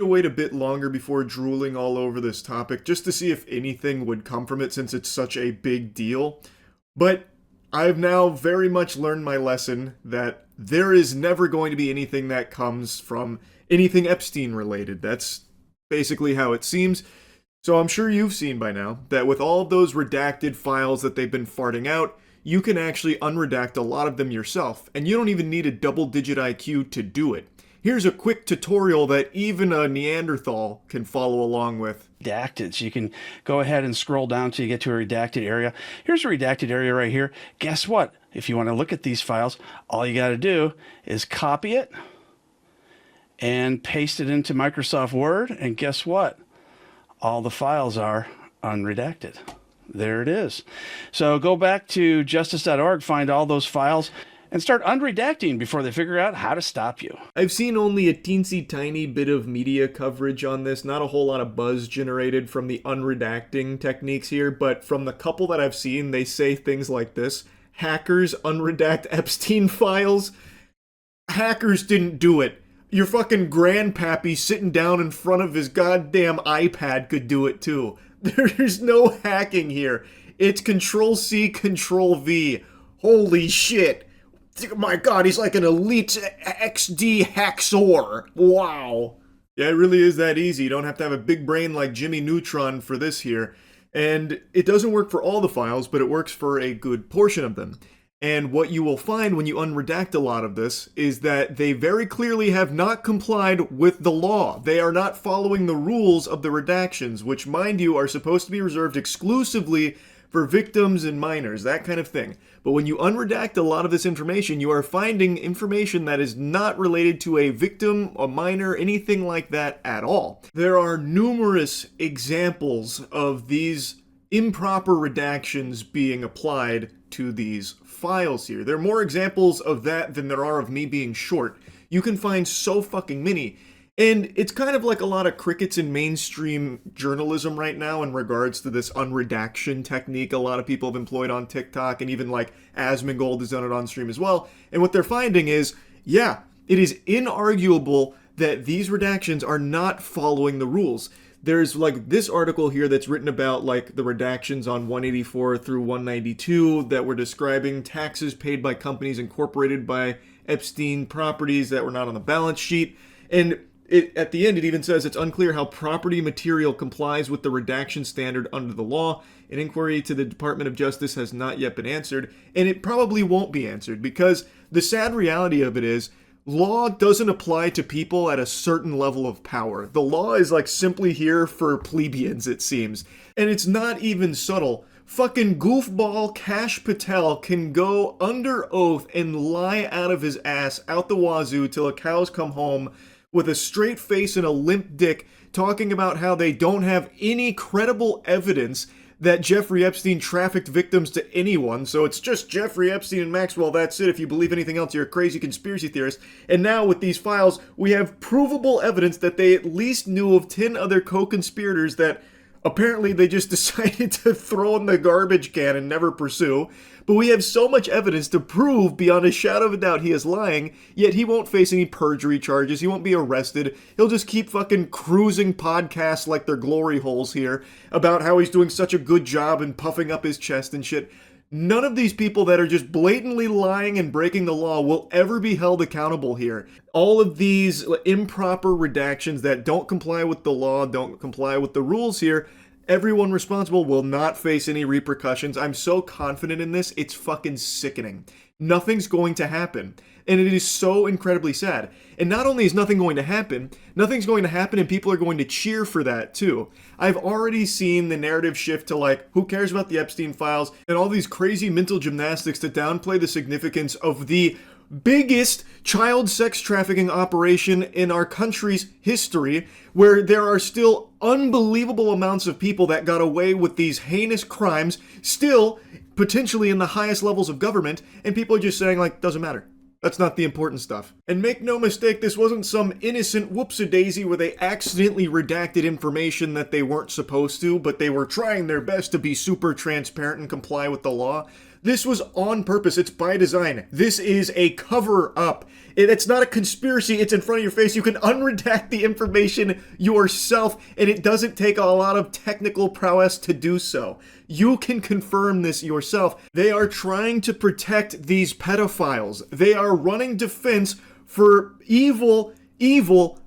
To wait a bit longer before drooling all over this topic just to see if anything would come from it since it's such a big deal. But I've now very much learned my lesson that there is never going to be anything that comes from anything Epstein related. That's basically how it seems. So I'm sure you've seen by now that with all of those redacted files that they've been farting out, you can actually unredact a lot of them yourself, and you don't even need a double-digit IQ to do it. Here's a quick tutorial that even a Neanderthal can follow along with. Redacted. So you can go ahead and scroll down till you get to a redacted area. Here's a redacted area right here. Guess what? If you want to look at these files, all you got to do is copy it and paste it into Microsoft Word. And guess what? All the files are unredacted. There it is. So go back to justice.org, find all those files, and start unredacting before they figure out how to stop you. I've seen only a teensy tiny bit of media coverage on this, not a whole lot of buzz generated from the unredacting techniques here, but from the couple that I've seen, they say things like this: hackers unredact Epstein files. Hackers didn't do it. Your fucking grandpappy sitting down in front of his goddamn iPad could do it too. There's no hacking here. It's Control-C, Control-V. Holy shit. My god, he's like an elite XD hacksaw. Wow. Yeah, it really is that easy. You don't have to have a big brain like Jimmy Neutron for this here. And it doesn't work for all the files, but it works for a good portion of them. And what you will find when you unredact a lot of this is that they very clearly have not complied with the law. They are not following the rules of the redactions, which, mind you, are supposed to be reserved exclusively for victims and minors, that kind of thing. But when you unredact a lot of this information, you are finding information that is not related to a victim, a minor, anything like that at all. There are numerous examples of these improper redactions being applied to these files here. There are more examples of that than there are of me being short. You can find so fucking many. And it's kind of like a lot of crickets in mainstream journalism right now in regards to this unredaction technique a lot of people have employed on TikTok, and even like Asmongold has done it on stream as well. And what they're finding is, yeah, it is inarguable that these redactions are not following the rules. There's like this article here that's written about like the redactions on 184 through 192 that were describing taxes paid by companies incorporated by Epstein properties that were not on the balance sheet. And at the end, it even says it's unclear how property material complies with the redaction standard under the law. An inquiry to the Department of Justice has not yet been answered, and it probably won't be answered because the sad reality of it is law doesn't apply to people at a certain level of power. The law is like simply here for plebeians, it seems. And it's not even subtle. Fucking goofball Kash Patel can go under oath and lie out of his ass out the wazoo till the cows come home with a straight face and a limp dick, talking about how they don't have any credible evidence that Jeffrey Epstein trafficked victims to anyone, so it's just Jeffrey Epstein and Maxwell, that's it. If you believe anything else, you're a crazy conspiracy theorist. And now with these files, we have provable evidence that they at least knew of 10 other co-conspirators that apparently they just decided to throw in the garbage can and never pursue. But we have so much evidence to prove beyond a shadow of a doubt he is lying, yet he won't face any perjury charges, he won't be arrested, he'll just keep fucking cruising podcasts like they're glory holes here about how he's doing such a good job and puffing up his chest and shit. None of these people that are just blatantly lying and breaking the law will ever be held accountable here. All of these improper redactions that don't comply with the law, don't comply with the rules here, everyone responsible will not face any repercussions. I'm so confident in this, it's fucking sickening. Nothing's going to happen. And it is so incredibly sad. And not only is nothing going to happen, nothing's going to happen and people are going to cheer for that too. I've already seen the narrative shift to like, who cares about the Epstein files, and all these crazy mental gymnastics to downplay the significance of the biggest child sex trafficking operation in our country's history, where there are still unbelievable amounts of people that got away with these heinous crimes, still potentially in the highest levels of government, and people are just saying like, doesn't matter. That's not the important stuff. And make no mistake, this wasn't some innocent whoops-a-daisy where they accidentally redacted information that they weren't supposed to, but they were trying their best to be super transparent and comply with the law. This was on purpose. It's by design. This is a cover-up. It's not a conspiracy. It's in front of your face. You can unredact the information yourself, and it doesn't take a lot of technical prowess to do so. You can confirm this yourself. They are trying to protect these pedophiles. They are running defense for evil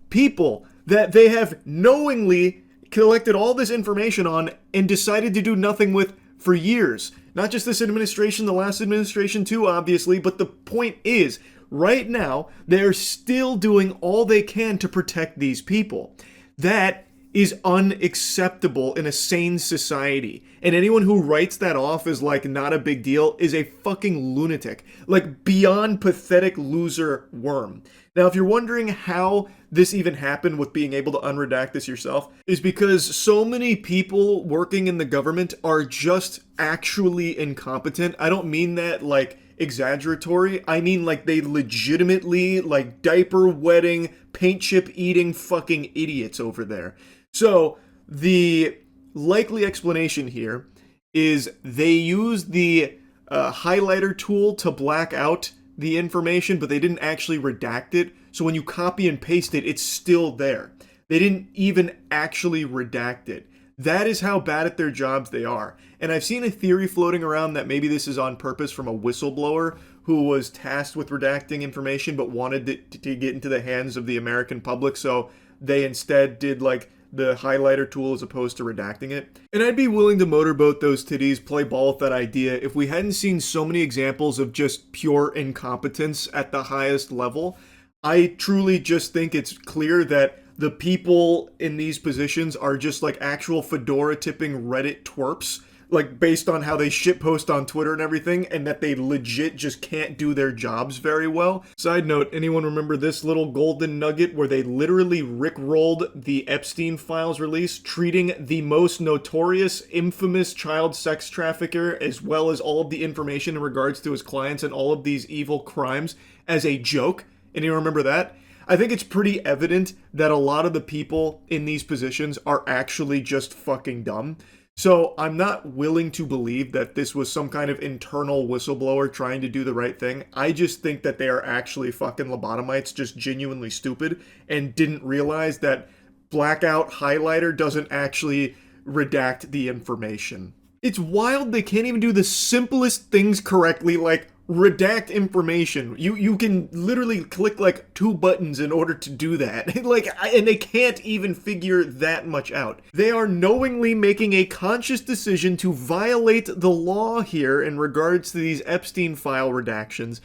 people that they have knowingly collected all this information on and decided to do nothing with for years. Not just this administration, the last administration too, obviously, but the point is, right now, they're still doing all they can to protect these people. That is unacceptable in a sane society. And anyone who writes that off as like not a big deal is a fucking lunatic. Like beyond pathetic loser worm. Now, if you're wondering how this even happened with being able to unredact this yourself, is because so many people working in the government are just actually incompetent. I don't mean that like exaggeratory. I mean like they legitimately like diaper wetting, paint chip eating fucking idiots over there. So the likely explanation here is they used the highlighter tool to black out the information, but they didn't actually redact it. So when you copy and paste it, it's still there. They didn't even actually redact it. That is how bad at their jobs they are. And I've seen a theory floating around that maybe this is on purpose from a whistleblower who was tasked with redacting information but wanted it to get into the hands of the American public, so they instead did like the highlighter tool as opposed to redacting it. And I'd be willing to motorboat those titties, play ball with that idea, if we hadn't seen so many examples of just pure incompetence at the highest level. I truly just think it's clear that the people in these positions are just like actual fedora tipping Reddit twerps, like based on how they shitpost on Twitter and everything, and that they legit just can't do their jobs very well. Side note, anyone remember this little golden nugget where they literally rickrolled the Epstein files release, treating the most notorious, infamous child sex trafficker, as well as all of the information in regards to his clients and all of these evil crimes, as a joke? Anyone remember that? I think it's pretty evident that a lot of the people in these positions are actually just fucking dumb. So I'm not willing to believe that this was some kind of internal whistleblower trying to do the right thing. I just think that they are actually fucking lobotomites, just genuinely stupid, and didn't realize that blackout highlighter doesn't actually redact the information. It's wild they can't even do the simplest things correctly, like redact information. You can literally click like 2 buttons in order to do that. And they can't even figure that much out. They are knowingly making a conscious decision to violate the law here in regards to these Epstein file redactions.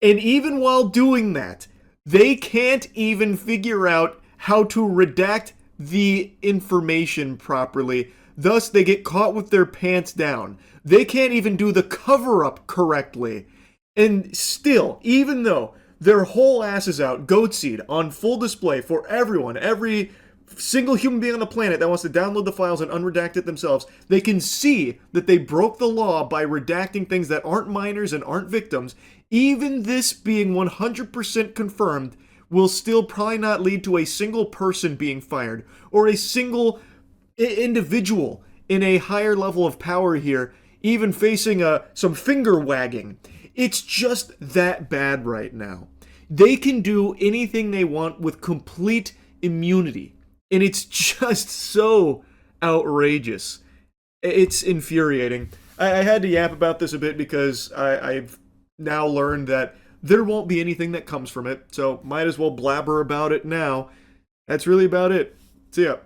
And even while doing that, they can't even figure out how to redact the information properly. Thus, they get caught with their pants down. They can't even do the cover-up correctly. And still, even though their whole ass is out, goat seed, on full display for everyone, every single human being on the planet that wants to download the files and unredact it themselves, they can see that they broke the law by redacting things that aren't minors and aren't victims. Even this being 100% confirmed will still probably not lead to a single person being fired or a single individual in a higher level of power here even facing some finger wagging. It's just that bad right now. They can do anything they want with complete immunity. And it's just so outrageous. It's infuriating. I had to yap about this a bit because I've now learned that there won't be anything that comes from it. So might as well blabber about it now. That's really about it. See ya.